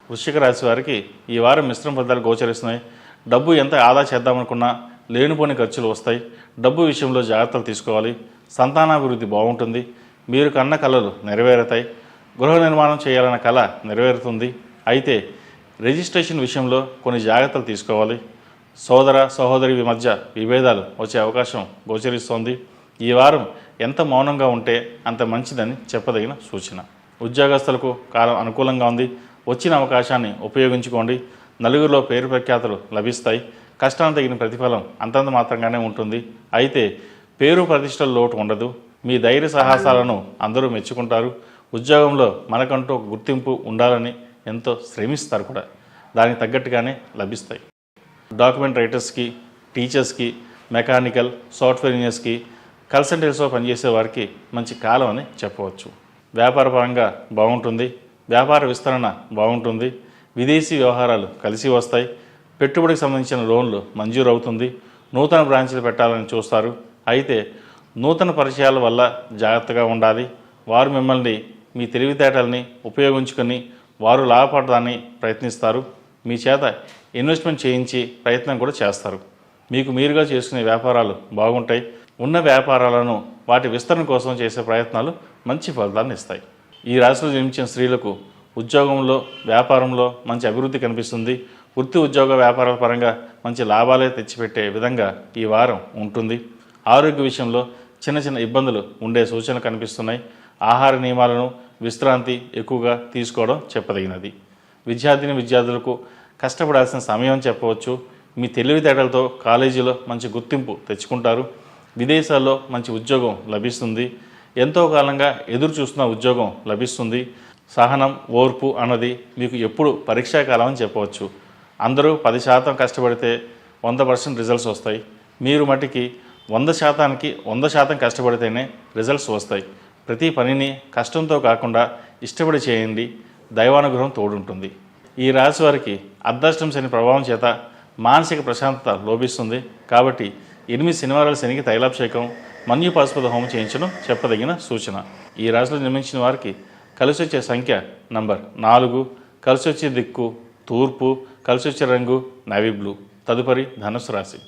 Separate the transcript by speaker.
Speaker 1: వృశ్చిక రాశి వారికి ఈ వారం మిశ్రమ ఫలితాలు గోచరిస్తున్నాయి. డబ్బు ఎంత ఆదా చేద్దామనుకున్నా లేనిపోని ఖర్చులు వస్తాయి. డబ్బు విషయంలో జాగ్రత్తలు తీసుకోవాలి. సంతానాభివృద్ధి బాగుంటుంది. మీరు కన్న కలలు నెరవేరుతాయి. గృహ నిర్మాణం చేయాలన్న కళ నెరవేరుతుంది. అయితే రిజిస్ట్రేషన్ విషయంలో కొన్ని జాగ్రత్తలు తీసుకోవాలి. సోదర సహోదరి మధ్య విభేదాలు వచ్చే అవకాశం గోచరిస్తోంది. ఈ వారం ఎంత మౌనంగా ఉంటే అంత మంచిదని చెప్పదగిన సూచన. ఉద్యోగస్తులకు కాలం అనుకూలంగా ఉంది. వచ్చిన అవకాశాన్ని ఉపయోగించుకోండి. నలుగురిలో పేరు ప్రఖ్యాతులు లభిస్తాయి. కష్టానికి తగిన ప్రతిఫలం అంతంత మాత్రంగానే ఉంటుంది. అయితే పేరు ప్రతిష్టల లోటు ఉండదు. మీ ధైర్య సాహసాలను అందరూ మెచ్చుకుంటారు. ఉద్యోగంలో మనకంటూ ఒక గుర్తింపు ఉండాలని ఎంతో శ్రమిస్తారు కూడా. దానికి తగ్గట్టుగానే లభిస్తాయి. డాక్యుమెంట్ రైటర్స్కి, టీచర్స్కి, మెకానికల్, సాఫ్ట్వేర్ ఇంజనీర్స్కి, కన్సల్టెన్సీలో పనిచేసే వారికి మంచి కాలం అని చెప్పవచ్చు. వ్యాపారపరంగా బాగుంటుంది. వ్యాపార విస్తరణ బాగుంటుంది. విదేశీ వ్యవహారాలు కలిసి వస్తాయి. పెట్టుబడికి సంబంధించిన లోన్లు మంజూరు అవుతుంది. నూతన బ్రాంచ్లు పెట్టాలని చూస్తారు. అయితే నూతన పరిచయాల వల్ల జాగ్రత్తగా ఉండాలి. వారు మిమ్మల్ని మీ తెలివితేటల్ని ఉపయోగించుకొని వారు లాభపడడాన్ని ప్రయత్నిస్తారు. మీ చేత ఇన్వెస్ట్మెంట్ చేయించి ప్రయత్నం కూడా చేస్తారు. మీకు మీరుగా చేసుకునే వ్యాపారాలు బాగుంటాయి. ఉన్న వ్యాపారాలను వాటి విస్తరణ కోసం చేసే ప్రయత్నాలు మంచి ఫలితాలను ఇస్తాయి. ఈ రాశిలో జన్మించిన స్త్రీలకు ఉద్యోగంలో, వ్యాపారంలో మంచి అభివృద్ధి కనిపిస్తుంది. వృత్తి ఉద్యోగ వ్యాపారాల పరంగా మంచి లాభాలే తెచ్చిపెట్టే విధంగా ఈ వారం ఉంటుంది. ఆరోగ్య విషయంలో చిన్న చిన్న ఇబ్బందులు ఉండే సూచనలు కనిపిస్తున్నాయి. ఆహార నియమాలను, విశ్రాంతి ఎక్కువగా తీసుకోవడం చెప్పదగినది. విద్యార్థులకు కష్టపడాల్సిన సమయం చెప్పవచ్చు. మీ తెలివితేటలతో కాలేజీలో మంచి గుర్తింపు తెచ్చుకుంటారు. విదేశాల్లో మంచి ఉద్యోగం లభిస్తుంది. ఎంతో కాలంగా ఎదురు చూస్తున్న ఉద్యోగం లభిస్తుంది. సహనం, ఓర్పు అన్నది మీకు ఎప్పుడు పరీక్షాకాలం అని చెప్పవచ్చు. అందరూ 10% కష్టపడితే 100% రిజల్ట్స్ వస్తాయి. మీరు మటుకి 100%కి 100% కష్టపడితేనే రిజల్ట్స్ వస్తాయి. ప్రతి పనిని కష్టంతో కాకుండా ఇష్టపడి చేయండి. దైవానుగ్రహం తోడుంటుంది. ఈ రాశి వారికి అర్ధాష్టమ శని ప్రభావం చేత మానసిక ప్రశాంతత లోభిస్తుంది. కాబట్టి 8 శనివారాల శనికి తైలాభిషేకం, మన్యుపాశుపత హోమం చేయించడం చెప్పదగిన సూచన. ఈ రాశిలో జన్మించిన వారికి కలిసి వచ్చే సంఖ్య నంబర్ 4, కలిసి వచ్చే దిక్కు తూర్పు, కలిసి వచ్చే రంగు నేవీ బ్లూ. తదుపరి ధనుసు రాశి.